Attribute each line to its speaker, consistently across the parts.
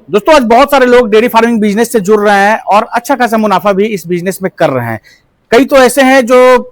Speaker 1: दोस्तों आज बहुत सारे लोग डेयरी फार्मिंग बिजनेस से जुड़ रहे हैं और अच्छा खासा मुनाफा भी इस बिजनेस में कर रहे हैं। कई तो ऐसे हैं जो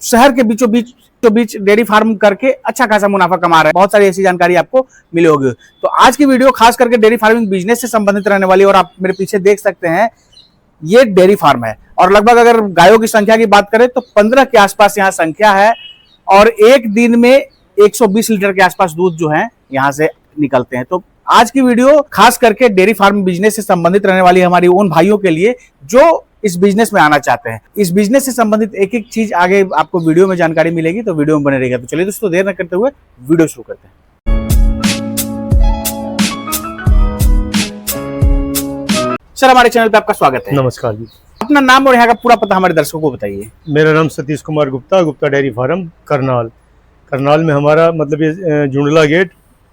Speaker 1: शहर के बीचों बीच डेयरी फार्म करके अच्छा खासा मुनाफा कमा रहे हैं। बहुत सारी ऐसी जानकारी आपको मिली होगी। तो आज की वीडियो खास करके डेयरी फार्मिंग बिजनेस से संबंधित रहने वाली, और आप मेरे पीछे देख सकते हैं ये डेयरी फार्म है और लगभग अगर गायों की संख्या की बात करें तो 15 के आसपास यहाँ संख्या है और एक दिन में 120 लीटर के आसपास दूध जो है यहाँ से निकलते हैं। तो आज की वीडियो खास करके डेयरी फार्म बिजनेस से संबंधित रहने वाली हमारी उन भाइयों के लिए जो इस बिजनेस में आना चाहते हैं। इस बिजनेस से संबंधित एक एक चीज आगे आपको वीडियो में जानकारी मिलेगी, तो वीडियो में बने रहेगा। तो चलिए दोस्तों देर न करते हुए वीडियो शुरू करते हैं। सर हमारे चैनल पे आपका स्वागत है।
Speaker 2: नमस्कार जी।
Speaker 1: अपना नाम और यहाँ का पूरा पता हमारे दर्शकों को बताइए।
Speaker 2: मेरा नाम सतीश कुमार गुप्ता, गुप्ता डेयरी फार्म करनाल में हमारा मतलब ये Jundla gate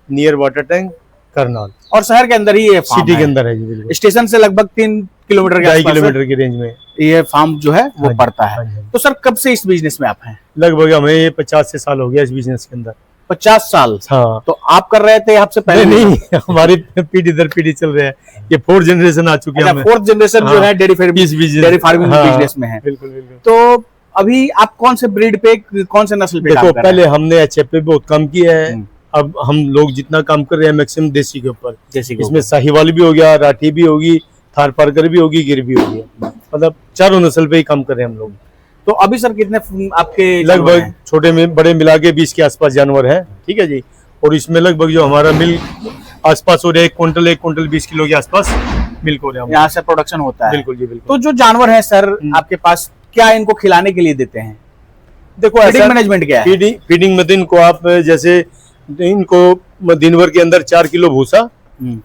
Speaker 2: near water tank Karnal,
Speaker 1: और शहर के अंदर ही ये
Speaker 2: सिटी के अंदर है जी। बिल्कुल
Speaker 1: स्टेशन से लगभग 3 किलोमीटर के
Speaker 2: 2.5 किलोमीटर की रेंज में
Speaker 1: ये फार्म जो है वो पड़ता है।
Speaker 2: हाँ।
Speaker 1: तो सर कब से इस बिजनेस में आप हैं?
Speaker 2: लगभग हमें ये 50 से साल हो गया इस बिजनेस के अंदर।
Speaker 1: 50 साल?
Speaker 2: हाँ।
Speaker 1: तो आप कर रहे थे आपसे पहले?
Speaker 2: नहीं, हमारी पीढ़ी दर पीढ़ी चल रहा है। ये 4th जनरेशन आ चुकी है।
Speaker 1: 4th जनरेशन जो है डेयरी फार्मिंग बिजनेस में है।
Speaker 2: बिल्कुल बिल्कुल।
Speaker 1: तो अभी आप कौन से ब्रीड पे, कौन से नस्ल पे काम कर रहे हैं?
Speaker 2: पहले हमने एचएफ पे बहुत कम किया है। अब हम लोग जितना काम कर रहे हैं मैक्सिमम देसी के ऊपर। इसमें साहिवाल भी हो गया, राठी भी होगी, थार पारकर भी होगी, गिर भी होगी। मतलब चारों नस्ल पे ही काम कर रहे हैं हम लोग।
Speaker 1: तो अभी सर कितने आपके?
Speaker 2: लगभग छोटे में बड़े मिला के 20 के आसपास जानवर है। ठीक है जी। और इसमें लगभग जो हमारा मिल्क आसपास हो रहा है 1 क्विंटल 20 किलो के आसपास मिल्क हो रहा है।
Speaker 1: यहाँ से प्रोडक्शन होता है?
Speaker 2: बिल्कुल जी बिल्कुल।
Speaker 1: तो जो जानवर है सर आपके पास, क्या इनको खिलाने के लिए देते हैं?
Speaker 2: देखो
Speaker 1: फीडिंग मैनेजमेंट क्या है?
Speaker 2: फीडिंग में इनको आप जैसे इनको दिन भर के अंदर 4 किलो भूसा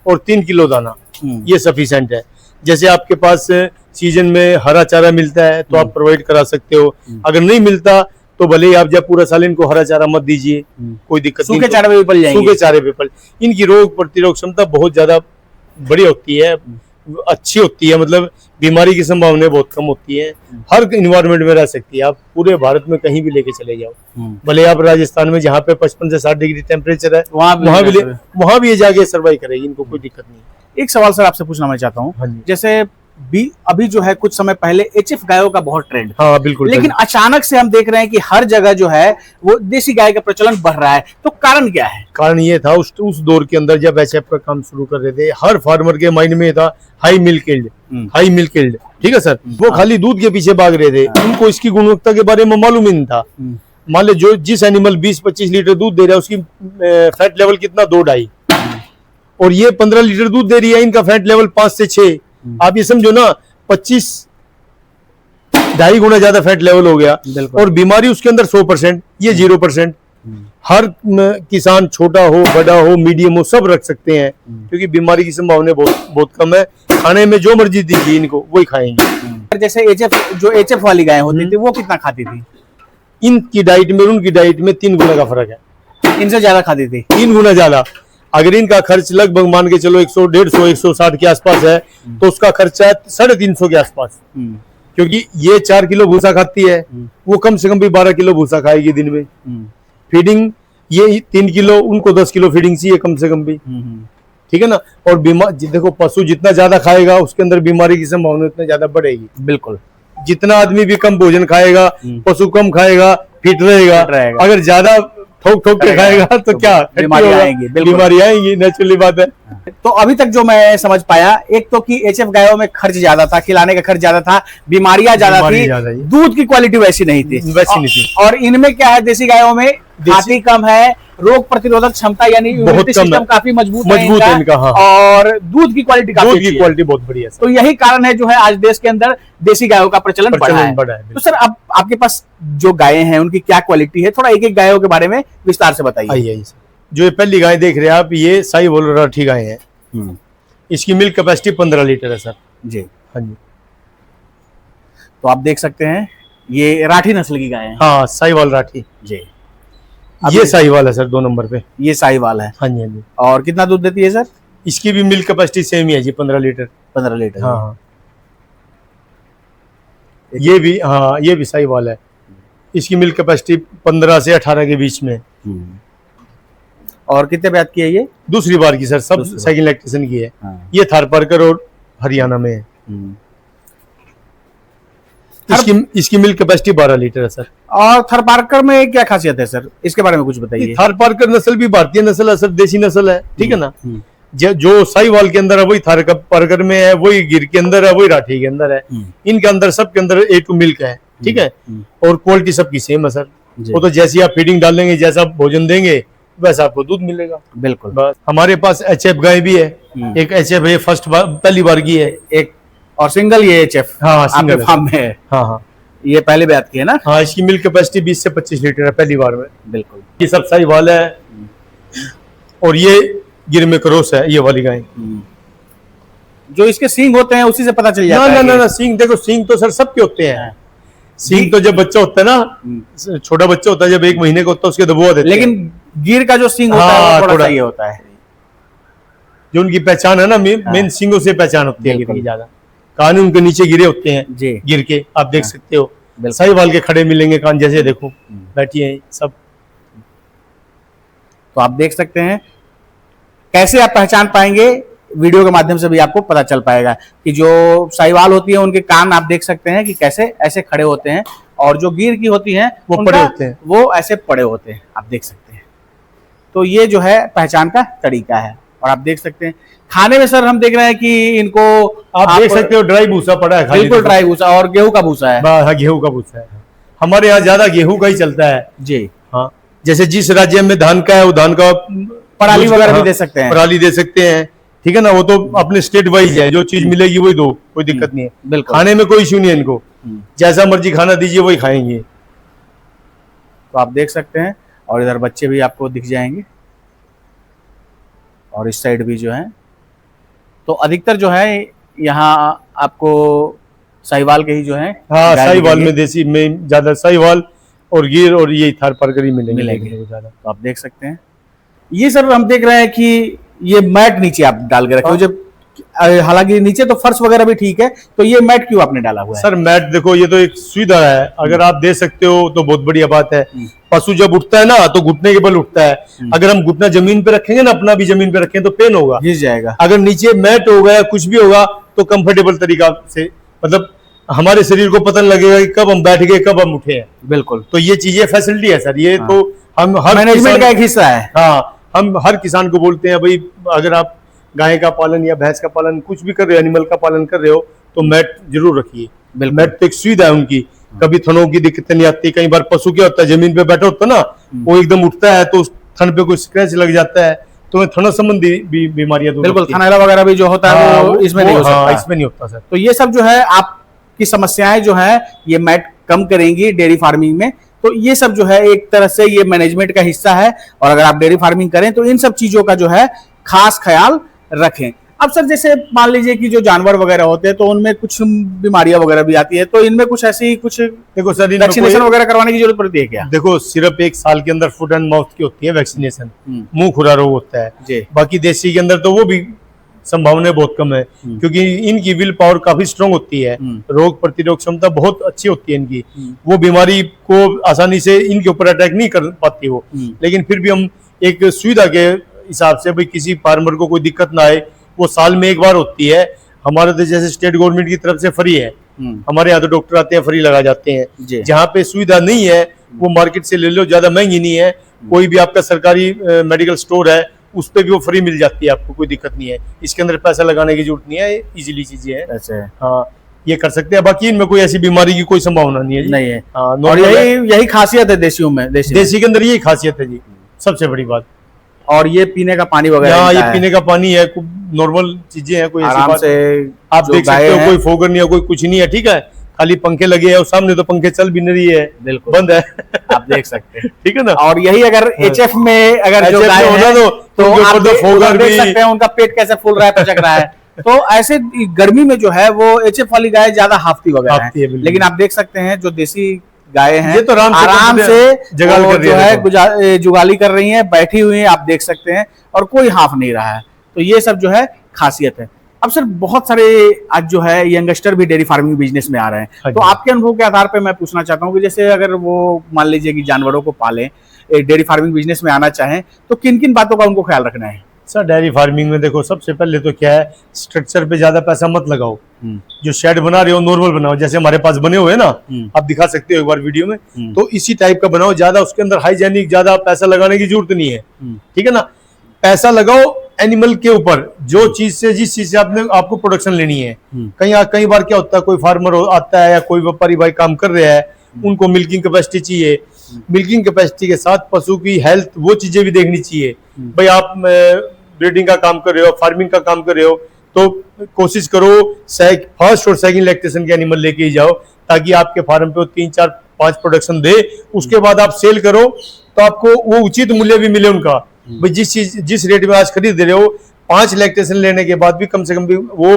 Speaker 2: और 3 किलो दाना, ये सफिशिएंट है। जैसे आपके पास सीजन में हरा चारा मिलता है तो आप प्रोवाइड करा सकते हो। अगर नहीं मिलता तो भले ही आप जब पूरा साल इनको हरा चारा मत दीजिए, कोई दिक्कत नहीं।
Speaker 1: सूखे चारे पे पल जाएंगे।
Speaker 2: सूखे चारे पे पल। इनकी रोग प्रतिरोधक क्षमता बहुत ज्यादा बड़ी होती है, अच्छी होती है। मतलब बीमारी की संभावना बहुत कम होती है। हर इन्वायरमेंट में रह सकती है। आप पूरे भारत में कहीं भी लेके चले जाओ, भले आप राजस्थान में जहाँ पे 55 से 60 डिग्री टेम्परेचर है वहाँ भी ये जाके सर्वाइव करेगी, इनको कोई दिक्कत नहीं।
Speaker 1: एक सवाल सर आपसे पूछना मैं चाहता हूँ, जैसे अभी जो है कुछ समय पहले एचएफ गायों का बहुत ट्रेंड।
Speaker 2: हाँ बिल्कुल।
Speaker 1: लेकिन अचानक से हम देख रहे हैं कि हर जगह जो है वो देसी गाय का प्रचलन बढ़ रहा है। तो कारण क्या है?
Speaker 2: कारण ये था उस दौर के अंदर जब एचएफ का काम शुरू कर रहे थे, हर फार्मर के माइंड में था हाई मिल्क यील्ड। ठीक है सर। वो खाली दूध के पीछे भाग रहे थे, उनको इसकी गुणवत्ता के बारे में मालूम ही नहीं था। मान लो जिस एनिमल 20-25 लीटर दूध दे रहा है उसकी फैट लेवल कितना, 2-2.5, और ये 15 लीटर दूध दे रही है, इनका फैट लेवल 5 से 6। आप ये समझो ना, 2.5 गुना ज्यादा फैट लेवल हो गया। और बीमारी उसके अंदर 100%, ये 0%। हर किसान छोटा हो बड़ा हो मीडियम हो सब रख सकते हैं, क्योंकि बीमारी की संभावना बहुत कम है। खाने में जो मर्जी दीजिए इनको वही खाएंगे।
Speaker 1: जैसे एचएफ वाली गाय होती थी वो कितना खाती थी?
Speaker 2: इनकी डाइट में उनकी डाइट में 3 गुना का फर्क है।
Speaker 1: इनसे ज्यादा खाती थी?
Speaker 2: 3 गुना ज्यादा। अगर इनका खर्च लगभग मान के चलो 100, 150, 160 के आसपास है तो उसका खर्चा है 350 के आसपास। क्योंकि ये 4 किलो भूसा खाती है, वो कम से कम भी 12 किलो भूसा खाएगी दिन में। फीडिंग ये 3 किलो, उनको 10 किलो फीडिंग चाहिए कम से कम भी। ठीक है ना। और देखो पशु जितना ज्यादा खाएगा उसके अंदर बीमारी की संभावना उतना ज्यादा बढ़ेगी।
Speaker 1: बिल्कुल।
Speaker 2: जितना आदमी भी कम भोजन खाएगा, पशु कम खाएगा, फिट रहेगा। अगर ज्यादा ठोक के खाएगा तो क्या बीमारी आएंगी, नेचुरली बात है।
Speaker 1: तो अभी तक जो मैं समझ पाया, एक तो कि एचएफ गायों में खर्च ज्यादा था, खिलाने का खर्च ज्यादा था, बीमारियां ज्यादा थी, दूध की क्वालिटी वैसी नहीं थी। और इनमें क्या है, देसी गायों में खाती कम है, रोग प्रतिरोधक क्षमता यानी इम्यूनिटी सिस्टम काफी मजबूत है इनका। हाँ। और दूध की क्वालिटी
Speaker 2: बहुत बढ़िया है।
Speaker 1: तो यही कारण है जो है आज देश के अंदर देसी गायों का प्रचलन बढ़ा है। तो सर अब आपके पास जो गायें हैं उनकी क्या क्वालिटी है, थोड़ा एक एक गायों के बारे में विस्तार से बताइए।
Speaker 2: जो ये पहली गाय देख रहे हैं आप, ये साहिवाल राठी गाय है। इसकी मिल्क कैपेसिटी 15 लीटर है सर
Speaker 1: जी।
Speaker 2: हाँ जी।
Speaker 1: तो आप देख सकते हैं ये राठी नस्ल की गाय है।
Speaker 2: हाँ साहिवाल राठी जी। ये साहिवाल है सर 2 नंबर पे।
Speaker 1: ये साहिवाल है।
Speaker 2: हाँ जी हाँ जी।
Speaker 1: और कितना दूध देती है सर?
Speaker 2: इसकी भी मिल्क कैपेसिटी सेम ही है जी, 15 लीटर।
Speaker 1: 15 लीटर।
Speaker 2: हाँ। ये भी साहिवाल है। इसकी मिल्क कैपेसिटी 15 से 18 के बीच में।
Speaker 1: और कितने ब्याज की है ये?
Speaker 2: दूसरी बार की सर, सब
Speaker 1: दूसरी
Speaker 2: सेकंड लैक्टेशन की है।
Speaker 1: हाँ।
Speaker 2: ये थारपारकर और हरियाणा में है। इसकी मिल्क कैपेसिटी 12 लीटर है सर।
Speaker 1: और थारपारकर में क्या खासियत है सर, इसके बारे में कुछ बताइए।
Speaker 2: थारपारकर नस्ल भी भारतीय नस्ल है सर, देसी नस्ल है, ठीक है ना। जो साहिवाल के अंदर है वही थारपारकर में है, वही गिर के अंदर है, वही राठी के अंदर है। इनके अंदर सबके अंदर A2 मिल्क है, ठीक है। और क्वालिटी सबकी सेम है सर। वो तो जैसी आप फीडिंग डालेंगे, जैसा भोजन देंगे, वैसा आपको दूध मिलेगा।
Speaker 1: बिल्कुल।
Speaker 2: बस हमारे पास HF गाय भी है। एक HF है, पहली बार की है।
Speaker 1: एक और सिंगल ये HF
Speaker 2: हाँ
Speaker 1: आपके
Speaker 2: सिंगल
Speaker 1: फार्म में है।
Speaker 2: हाँ हाँ,
Speaker 1: ये पहले ब्याज की है ना।
Speaker 2: हाँ इसकी मिल्क कैपेसिटी 20 से 25 लीटर है पहली बार में।
Speaker 1: बिल्कुल।
Speaker 2: ये सब साहिवाल है। और ये गिर में क्रॉस है, ये वाली गाय।
Speaker 1: जो इसके सींग होते हैं उसी से पता चल जाता है।
Speaker 2: ना सींग देखो, सींग तो सर सबके होते हैं। सींग तो जब बच्चा होता है ना, छोटा बच्चा होता है, जब 1 महीने का होता है उसके दबवा देते हैं।
Speaker 1: लेकिन गिर का जो सींग होता है वो थोड़ा ये होता है।
Speaker 2: जो उनकी पहचान है ना, मेन सींगों से पहचान होती है गिर की ज्यादा। कान उनके नीचे गिरे होते हैं
Speaker 1: जी,
Speaker 2: गिर के, आप देख सकते हो। साहिवाल के खड़े मिलेंगे कान, जैसे देखो बैठी है सब।
Speaker 1: तो आप देख सकते हैं कैसे आप पहचान पाएंगे, वीडियो के माध्यम से भी आपको पता चल पाएगा कि जो साहिवाल होती है उनके कान आप देख सकते हैं कि कैसे ऐसे खड़े होते हैं, और जो गिर की होती हैं
Speaker 2: वो पड़े होते हैं,
Speaker 1: वो ऐसे पड़े होते हैं, आप देख सकते हैं। तो ये जो है पहचान का तरीका है। और आप देख सकते हैं खाने में सर हम देख रहे हैं कि इनको
Speaker 2: आप देख सकते हो ड्राई भूसा पड़ा है,
Speaker 1: बिल्कुल ड्राई भूसा, और गेहूं का भूसा है।
Speaker 2: हाँ गेहूं का भूसा है। हमारे यहाँ ज्यादा गेहूं का ही चलता है
Speaker 1: जी।
Speaker 2: हाँ, जैसे जिस राज्य में धान का है वो धान का
Speaker 1: पराली वगैरह भी दे सकते हैं।
Speaker 2: पराली दे सकते हैं, ठीक है ना। वो तो अपने स्टेट वाइज है, जो चीज मिलेगी वही दो, कोई दिक्कत नहीं है।
Speaker 1: बिल्कुल।
Speaker 2: खाने में कोई इश्यू नहीं है इनको, जैसा मर्जी खाना दीजिए वही खाएंगे।
Speaker 1: तो आप देख सकते हैं, और इधर बच्चे भी आपको दिख जाएंगे, और इस साइड भी जो है। तो अधिकतर जो है यहाँ आपको साहिवाल के ही जो है,
Speaker 2: हाँ साहिवाल में, देसी में ज्यादा साहिवाल और गिर और ये थारपारकर ही मिलेंगे ज्यादा।
Speaker 1: तो आप देख सकते हैं ये सर हम देख रहे हैं कि ये मैट नीचे आप डाल के रखे हो, जब हालांकि नीचे तो फर्श वगैरह भी ठीक है, तो ये मैट क्यों आपने डाला हुआ है?
Speaker 2: सर मैट देखो, ये तो एक सुविधा है, अगर आप दे सकते हो तो बहुत बढ़िया बात है। पशु जब उठता है ना तो घुटने के बल उठता है, अगर हम घुटना जमीन पे रखेंगे ना, अपना भी जमीन पे रखें तो पेन होगा,
Speaker 1: घिस जाएगा।
Speaker 2: अगर नीचे मैट होगा या कुछ भी होगा तो कंफर्टेबल तरीका से, मतलब हमारे शरीर को पता लगेगा कि कब हम बैठ गए कब हम उठे हैं।
Speaker 1: बिल्कुल।
Speaker 2: तो ये चीजें फैसिलिटी है सर, ये तो हम हर
Speaker 1: मैनेजमेंट का एक हिस्सा है।
Speaker 2: हाँ, हम हर किसान को बोलते हैं भाई, अगर आप गाय का पालन या भैंस का पालन कुछ भी कर रहे हो, एनिमल का पालन कर रहे हो, तो मैट जरूर रखिए। मैट तो एक सुविधा है उनकी, कभी थनों की दिक्कत नहीं आती। कई बार पशु क्या होता है, जमीन पे बैठा होता है ना, वो एकदम उठता है तो उस थन पे कोई स्क्रैच लग जाता है, तो थनों संबंधी भी बीमारियां दूर
Speaker 1: बिल्कुल, थनैला वगैरह भी जो होता है वो इसमें नहीं हो सकता।
Speaker 2: इसमें नहीं होता सर।
Speaker 1: तो ये सब जो है आपकी समस्याएं जो है ये मैट कम करेंगी डेयरी फार्मिंग में। तो ये सब जो है एक तरह से ये मैनेजमेंट का हिस्सा है, और अगर आप डेयरी फार्मिंग करें तो इन सब चीजों का जो है खास ख्याल रखें। अब सर जैसे मान लीजिए कि जो जानवर वगैरह होते हैं तो उनमें कुछ बीमारियां वगैरह भी आती है, तो इनमें कुछ ऐसी कुछ
Speaker 2: देखो सर,
Speaker 1: वैक्सीनेशन वगैरह करवाने की जरूरत पड़ती है क्या?
Speaker 2: देखो सिर्फ 1 साल के अंदर फुट एंड माउथ की होती है वैक्सीनेशन, मुंह खुरा रोग होता है
Speaker 1: जी।
Speaker 2: बाकी देसी के अंदर तो वो भी संभावना बहुत कम है, क्योंकि इनकी विल पावर काफी स्ट्रांग होती है, रोग प्रतिरोधक क्षमता बहुत अच्छी होती है इनकी, वो बीमारी को आसानी से इनके ऊपर अटैक नहीं कर पाती वो। लेकिन फिर भी हम एक सुविधा के हिसाब से भाई किसी फार्मर को कोई दिक्कत ना आए, वो साल में 1 बार होती है। हमारे तो जैसे स्टेट गवर्नमेंट की तरफ से फ्री है, हमारे यहाँ तो डॉक्टर आते हैं फ्री लगा जाते हैं। जहाँ पे सुविधा नहीं है वो मार्केट से ले लो, ज्यादा महंगी नहीं है। कोई भी आपका सरकारी मेडिकल स्टोर है उस पे भी वो फ्री मिल जाती है, आपको कोई दिक्कत नहीं है। इसके अंदर पैसा लगाने की जरूरत नहीं है, इजीली चीजें हैं।
Speaker 1: अच्छा,
Speaker 2: हाँ ये कर सकते हैं, बाकी इनमें कोई ऐसी बीमारी की कोई संभावना नहीं है जी।
Speaker 1: नहीं है।
Speaker 2: हाँ,
Speaker 1: और यही खासियत है देसियों में,
Speaker 2: देसी के अंदर यही खासियत है जी, सबसे बड़ी बात।
Speaker 1: और ये पीने का पानी वगैरह
Speaker 2: हाँ, ये पीने का पानी है, नॉर्मल चीजें हैं, कोई
Speaker 1: आराम से
Speaker 2: आप देख सकते हो, कोई फोगर नहीं है, कोई कुछ नहीं है, ठीक है। खाली पंखे लगे हैं और सामने तो पंखे चल भी नहीं रही है, बिल्कुल बंद है,
Speaker 1: आप देख सकते हैं,
Speaker 2: ठीक है ना।
Speaker 1: और यही अगर HF में अगर जो गाय है तो आप देख सकते हैं उनका पेट कैसे फूल रहा है, पचक रहा है। तो ऐसे गर्मी में जो है वो HF वाली गाय ज्यादा हाफती वगैरह है, लेकिन आप देख सकते हैं जो देसी गाय हैं
Speaker 2: ये तो
Speaker 1: आराम से जो है जुगाली कर रही हैं, बैठी हुई हैं, आप देख सकते हैं, और कोई हाफ नहीं रहा है। तो ये सब जो है खासियत है। अब सर बहुत सारे आज जो है यंगस्टर भी डेयरी फार्मिंग बिजनेस में आ रहे हैं, तो आपके अनुभव के आधार पर मैं पूछना चाहता हूँ कि जैसे अगर वो मान लीजिए कि जानवरों को पालें, डेयरी फार्मिंग बिजनेस में आना चाहें तो किन किन बातों का उनको ख्याल रखना है?
Speaker 2: सर डेयरी फार्मिंग में देखो, सबसे पहले तो क्या है, स्ट्रक्चर पे ज्यादा पैसा मत लगाओ। जो शेड बना रहे हो नॉर्मल बनाओ, जैसे हमारे पास बने हुए हैं ना, आप दिखा सकते हो एक बार वीडियो में, तो इसी टाइप का बनाओ। ज्यादा उसके अंदर हाइजेनिक ज्यादा पैसा लगाने की जरूरत नहीं है, ठीक है ना। पैसा लगाओ एनिमल के ऊपर, जो चीज से जिस चीज से आपको प्रोडक्शन लेनी है। कई बार क्या होता है, कोई फार्मर आता है या कोई व्यापारी भाई काम कर रहा है, उनको मिल्किंग कैपेसिटी चाहिए। मिल्किंग कैपेसिटी के साथ पशु की हेल्थ, वो चीजें भी देखनी चाहिए। भाई आप ब्रीडिंग का काम कर रहे हो, फार्मिंग का काम कर रहे हो, तो कोशिश करो फर्स्ट और सेकंड लैक्टेशन के एनिमल लेके ही जाओ, ताकि आपके फार्म पे 3, 4, 5 प्रोडक्शन दे। उसके बाद आप सेल करो तो आपको वो उचित मूल्य भी मिले उनका। भाई जिस रेट में आज खरीद रहे हो, 5 लैक्टेशन लेने के बाद भी कम से कम भी वो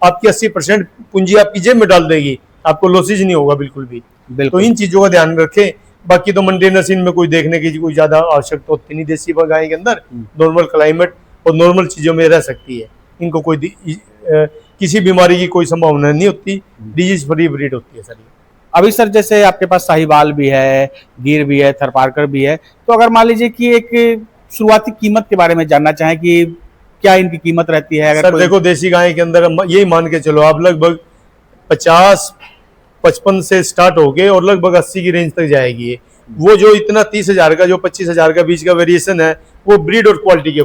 Speaker 2: आपकी 80% पूंजी आपकी जेब में डाल देगी, आपको लॉसेज नहीं होगा बिल्कुल भी। तो इन चीजों का ध्यान रखें। बाकी तो मेंटेनेंस इनमें कोई देखने की कोई ज्यादा आवश्यकता होती नहीं। देसी गाय के अंदर नॉर्मल क्लाइमेट और नॉर्मल चीजों में रह सकती है, इनको कोई किसी बीमारी की कोई संभावना नहीं होती, डिजीज फ्री ब्रीड होती है सर।
Speaker 1: अभी सर जैसे आपके पास साहिवाल भी है, गिर भी है, थरपारकर भी है, तो अगर मान लीजिए कि एक शुरुआती कीमत के बारे में जानना चाहें कि क्या इनकी कीमत रहती है? अगर
Speaker 2: सर देखो, देसी गाय के अंदर यही मान के चलो आप, लगभग 50-55 से स्टार्ट होके और लगभग 80 की रेंज तक जाएगी। वो जो इतना 30,000 का, जो 25,000 का बीच का वेरिएशन है, वो ब्रीड और क्वालिटी के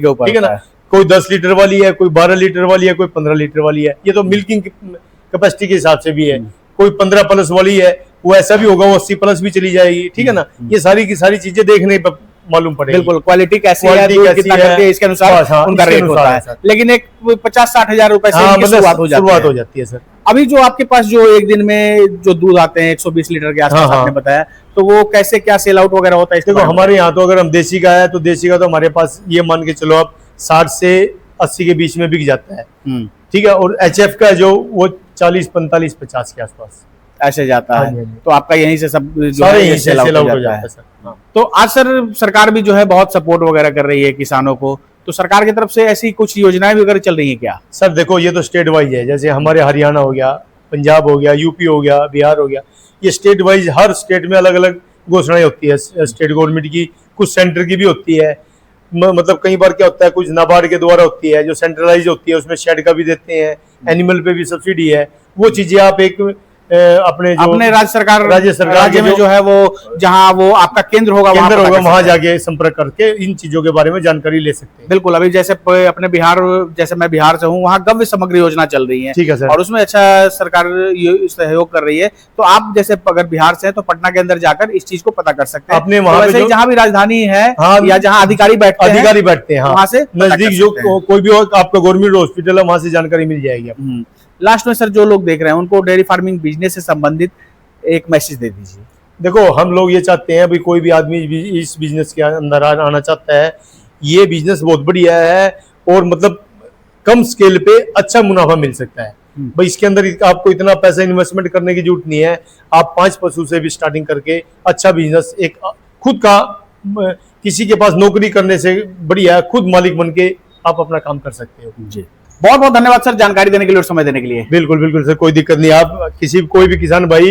Speaker 2: ऊपर, ठीक है ना। कोई 10 लीटर वाली है, कोई 12 लीटर वाली है, कोई 15 लीटर वाली है। ये तो मिल्किंग कैपेसिटी के हिसाब से भी है। कोई 15 प्लस वाली है, वो ऐसा भी होगा, वो 80 प्लस भी चली जाएगी, ठीक है ना। ये सारी की सारी चीजें देखने पर मालूम पड़ेगी।
Speaker 1: बिल्कुल, क्वालिटी कैसी है, दूध कितना करती है, इसके अनुसार उनका रेट होता है। लेकिन एक 50-60 हजार रुपए से शुरुआत हो जाती है
Speaker 2: सर।
Speaker 1: अभी जो आपके पास जो एक दिन में जो दूध आते हैं 120 लीटर के आसपास, आपने बताया, तो वो कैसे क्या सेल आउट वगैरह होता है?
Speaker 2: देखो हमारे यहाँ तो अगर हम देसी का है तो देसी का तो हमारे पास ये मान के चलो आप 60 से 80 के बीच में बिक जाता है, ठीक है। और HF का जो वो 40, 45, 50 के आसपास
Speaker 1: ऐसे जाता है। तो आपका यहीं से सब जो
Speaker 2: सारे
Speaker 1: है
Speaker 2: यहीं से
Speaker 1: सेल आउट
Speaker 2: सेल आउट
Speaker 1: हो
Speaker 2: हो
Speaker 1: जाता
Speaker 2: जाता
Speaker 1: है।
Speaker 2: है सर।
Speaker 1: तो आज सर सरकार भी जो है बहुत सपोर्ट वगैरह कर रही है किसानों को, तो सरकार की तरफ से ऐसी कुछ योजनाएं वगैरह चल रही है क्या?
Speaker 2: सर देखो, ये तो स्टेट वाइज है। जैसे हमारे हरियाणा हो गया, पंजाब हो गया, यूपी हो गया, बिहार हो गया, ये स्टेट वाइज हर स्टेट में अलग अलग घोषणाएं होती है स्टेट गवर्नमेंट की, कुछ सेंटर की भी होती है। मतलब कई बार क्या होता है, कुछ नाबार्ड के द्वारा होती है, जो सेंट्रलाइज होती है, उसमें शेड का भी देते हैं, एनिमल पे भी सब्सिडी है। वो चीजें आप एक अपने
Speaker 1: राज्य में जो है वो जहां वो आपका केंद्र होगा
Speaker 2: वहां जाके संपर्क करके इन चीजों के बारे में जानकारी ले सकते हैं।
Speaker 1: बिल्कुल। अभी जैसे अपने बिहार, जैसे मैं बिहार से हूँ, वहाँ गव्य समग्र योजना चल रही है,
Speaker 2: ठीक है सर, और
Speaker 1: उसमें अच्छा सरकार सहयोग कर रही है। तो आप जैसे अगर बिहार से हैं तो पटना के अंदर जाकर इस चीज को पता कर सकते हैं।
Speaker 2: अपने वहां
Speaker 1: पे जहाँ भी राजधानी है या जहाँ अधिकारी बैठते हैं वहां से
Speaker 2: नजदीक जो कोई भी आपका गवर्नमेंट हॉस्पिटल है, वहां से जानकारी मिल जाएगी।
Speaker 1: लास्ट में सर जो लोग देख रहे हैं उनको डेयरी फार्मिंग बिजनेस से संबंधित एक मैसेज दे दीजिए।
Speaker 2: देखो हम लोग ये चाहते हैं भाई, कोई भी आदमी इस बिजनेस के अंदर आना चाहता है, ये बिजनेस बहुत बढ़िया है और मतलब कम स्केल पे अच्छा मुनाफा मिल सकता है। भाई इसके अंदर आपको इतना पैसा इन्वेस्टमेंट करने की जरूरत नहीं है। आप 5 पशु से भी स्टार्टिंग करके अच्छा बिजनेस, एक खुद का, किसी के पास नौकरी करने से बढ़िया खुद मालिक बन के आप अपना काम कर सकते हो।
Speaker 1: जी, बहुत बहुत धन्यवाद सर जानकारी देने के लिए और समय देने के लिए।
Speaker 2: बिल्कुल बिल्कुल सर, कोई दिक्कत नहीं। आप कोई भी किसान भाई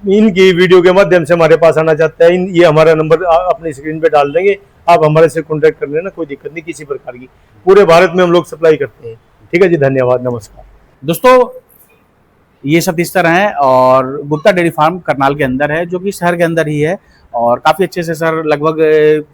Speaker 2: इनकी वीडियो के माध्यम से हमारे पास आना चाहता है, ये हमारा नंबर अपने स्क्रीन पे डाल देंगे, आप हमारे से कांटेक्ट कर लेना, कोई दिक्कत नहीं किसी प्रकार की। पूरे भारत में हम लोग सप्लाई करते हैं। ठीक है जी, धन्यवाद, नमस्कार।
Speaker 1: दोस्तों ये सतीश सर हैं और गुप्ता डेयरी फार्म करनाल के अंदर है, जो कि शहर के अंदर ही है, और काफ़ी अच्छे से सर लगभग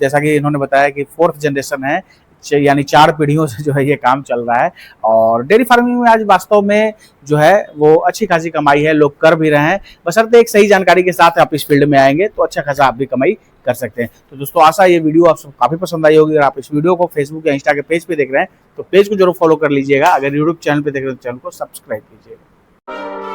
Speaker 1: जैसा कि इन्होंने बताया कि 4th जनरेशन है, यानी 4 पीढ़ियों से जो है ये काम चल रहा है। और डेयरी फार्मिंग में आज वास्तव में जो है वो अच्छी खासी कमाई है, लोग कर भी रहे हैं, बशर्ते एक सही जानकारी के साथ आप इस फील्ड में आएंगे तो अच्छा खासा आप भी कमाई कर सकते हैं। तो दोस्तों आशा ये वीडियो आप सबको काफ़ी पसंद आई होगी। अगर आप इस वीडियो को फेसबुक या इंस्टा के पेज पे देख रहे हैं तो पेज को जरूर फॉलो कर लीजिएगा। अगर यूट्यूब चैनल पे देख रहे हैं तो चैनल को सब्सक्राइब कीजिएगा।